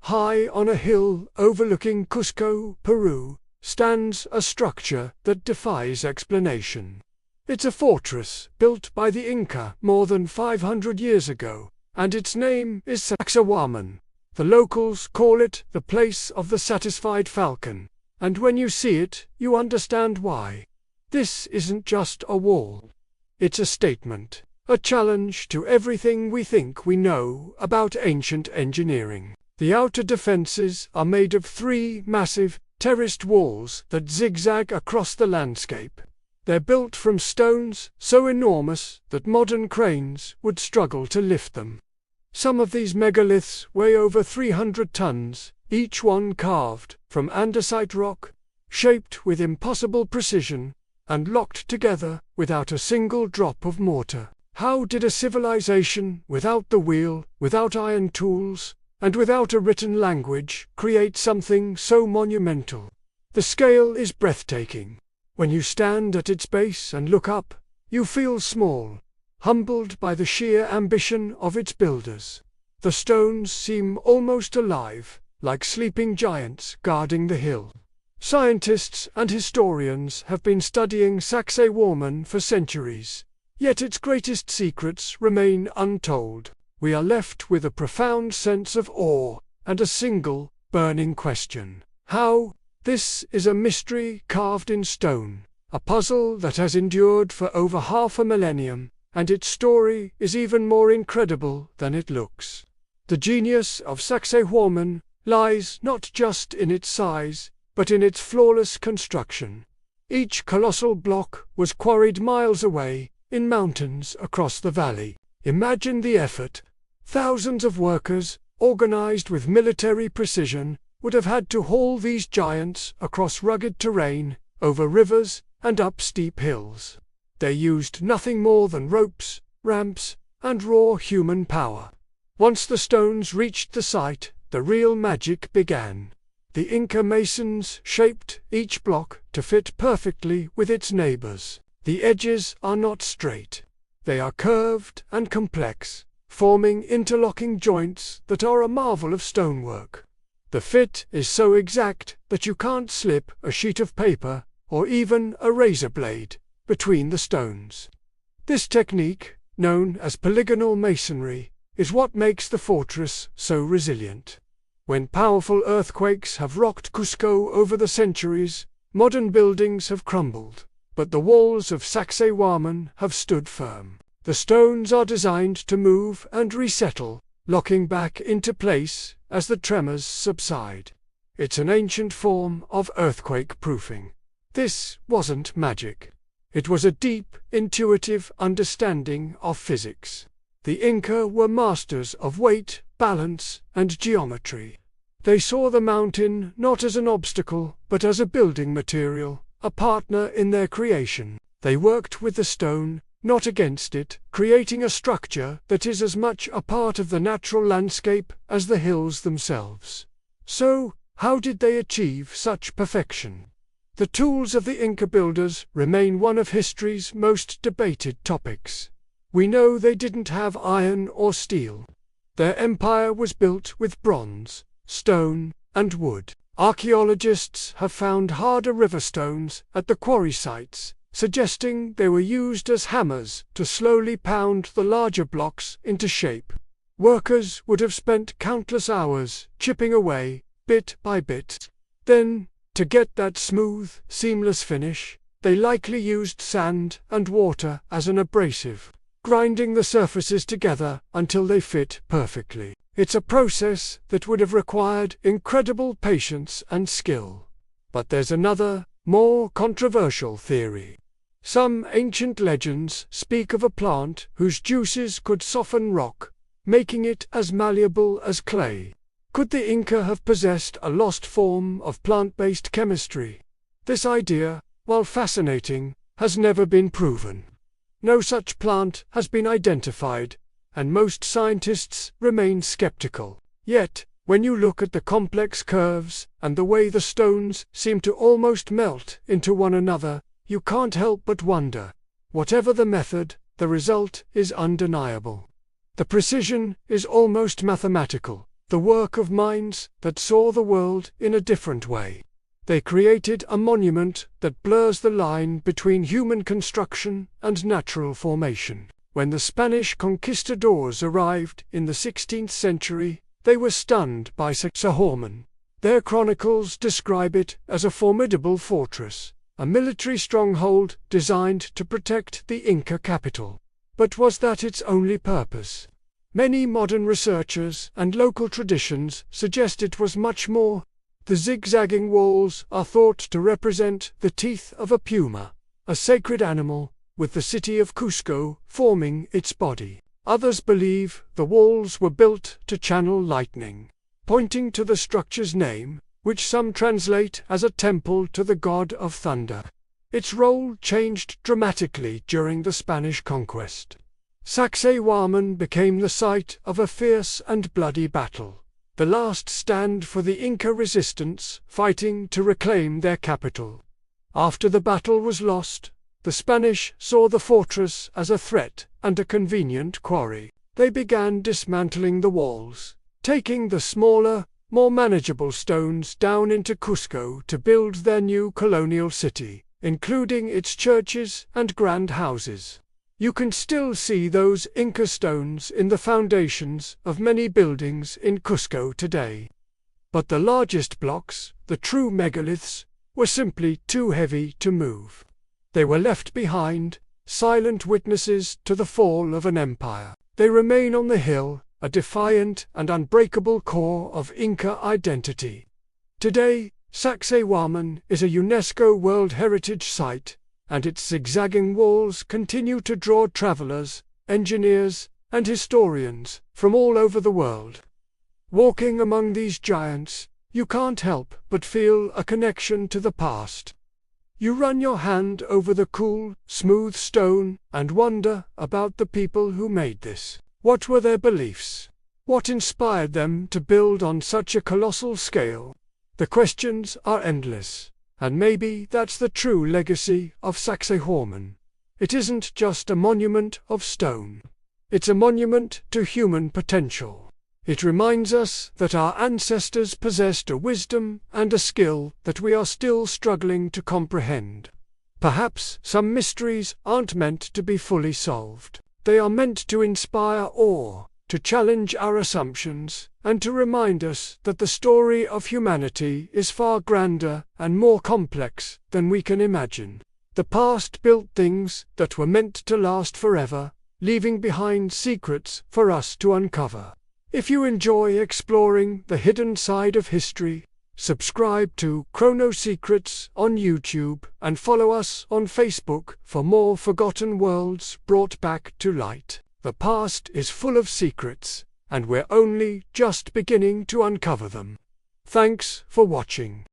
High on a hill overlooking Cuzco, Peru, stands a structure that defies explanation. It's a fortress built by the Inca more than 500 years ago, and its name is Sacsayhuamán. The locals call it the place of the satisfied falcon, and when you see it, you understand why. This isn't just a wall. It's a statement, a challenge to everything we think we know about ancient engineering. The outer defenses are made of 3 massive, terraced walls that zigzag across the landscape. They're built from stones so enormous that modern cranes would struggle to lift them. Some of these megaliths weigh over 300 tons, each one carved from andesite rock, shaped with impossible precision, and locked together without a single drop of mortar. How did a civilization without the wheel, without iron tools, and without a written language create something so monumental? The scale is breathtaking. When you stand at its base and look up, you feel small, humbled by the sheer ambition of its builders. The stones seem almost alive, like sleeping giants guarding the hill. Scientists and historians have been studying Sacsayhuamán for centuries, yet its greatest secrets remain untold. We are left with a profound sense of awe and a single, burning question. How? This is a mystery carved in stone, a puzzle that has endured for over half a millennium, and its story is even more incredible than it looks. The genius of Sacsayhuamán lies not just in its size, but in its flawless construction. Each colossal block was quarried miles away, in mountains across the valley. Imagine the effort. Thousands of workers, organized with military precision, would have had to haul these giants across rugged terrain, over rivers, and up steep hills. They used nothing more than ropes, ramps, and raw human power. Once the stones reached the site, the real magic began. The Inca masons shaped each block to fit perfectly with its neighbors. The edges are not straight. They are curved and complex, forming interlocking joints that are a marvel of stonework. The fit is so exact that you can't slip a sheet of paper, or even a razor blade, between the stones. This technique, known as polygonal masonry, is what makes the fortress so resilient. When powerful earthquakes have rocked Cusco over the centuries, modern buildings have crumbled, but the walls of Sacsayhuamán have stood firm. The stones are designed to move and resettle, locking back into place as the tremors subside. It's an ancient form of earthquake proofing. This wasn't magic. It was a deep, intuitive understanding of physics. The Inca were masters of weight, balance, and geometry. They saw the mountain not as an obstacle, but as a building material, a partner in their creation. They worked with the stone, not against it, creating a structure that is as much a part of the natural landscape as the hills themselves. So, how did they achieve such perfection? The tools of the Inca builders remain one of history's most debated topics. We know they didn't have iron or steel. Their empire was built with bronze, stone, and wood. Archaeologists have found harder river stones at the quarry sites, suggesting they were used as hammers to slowly pound the larger blocks into shape. Workers would have spent countless hours chipping away, bit by bit. Then, to get that smooth, seamless finish, they likely used sand and water as an abrasive, grinding the surfaces together until they fit perfectly. It's a process that would have required incredible patience and skill. But there's another, more controversial theory. Some ancient legends speak of a plant whose juices could soften rock, making it as malleable as clay. Could the Inca have possessed a lost form of plant-based chemistry? This idea, while fascinating, has never been proven. No such plant has been identified, and most scientists remain skeptical. Yet, when you look at the complex curves and the way the stones seem to almost melt into one another, you can't help but wonder. Whatever the method, the result is undeniable. The precision is almost mathematical. the work of minds that saw the world in a different way. They created a monument that blurs the line between human construction and natural formation. When the Spanish conquistadors arrived in the 16th century, they were stunned by Sacsayhuamán. Their chronicles describe it as a formidable fortress, a military stronghold designed to protect the Inca capital. But was that its only purpose? Many modern researchers and local traditions suggest it was much more. The zigzagging walls are thought to represent the teeth of a puma, a sacred animal, with the city of Cuzco forming its body. Others believe the walls were built to channel lightning, pointing to the structure's name, which some translate as a temple to the god of thunder. Its role changed dramatically during the Spanish conquest. Sacsayhuamán became the site of a fierce and bloody battle, the last stand for the Inca resistance fighting to reclaim their capital. After the battle was lost, the Spanish saw the fortress as a threat and a convenient quarry. They began dismantling the walls, taking the smaller, more manageable stones down into Cusco to build their new colonial city, including its churches and grand houses. You can still see those Inca stones in the foundations of many buildings in Cusco today. But the largest blocks, the true megaliths, were simply too heavy to move. They were left behind, silent witnesses to the fall of an empire. They remain on the hill, a defiant and unbreakable core of Inca identity. Today, Sacsayhuamán is a UNESCO World Heritage Site, and its zigzagging walls continue to draw travelers, engineers, and historians from all over the world. Walking among these giants, you can't help but feel a connection to the past. You run your hand over the cool, smooth stone and wonder about the people who made this. What were their beliefs? What inspired them to build on such a colossal scale? The questions are endless. And maybe that's the true legacy of Sacsayhuamán. It isn't just a monument of stone. It's a monument to human potential. It reminds us that our ancestors possessed a wisdom and a skill that we are still struggling to comprehend. Perhaps some mysteries aren't meant to be fully solved. They are meant to inspire awe, to challenge our assumptions, and to remind us that the story of humanity is far grander and more complex than we can imagine. The past built things that were meant to last forever, leaving behind secrets for us to uncover. If you enjoy exploring the hidden side of history, subscribe to ChronoSecrets on YouTube and follow us on Facebook for more forgotten worlds brought back to light. The past is full of secrets, and we're only just beginning to uncover them. Thanks for watching.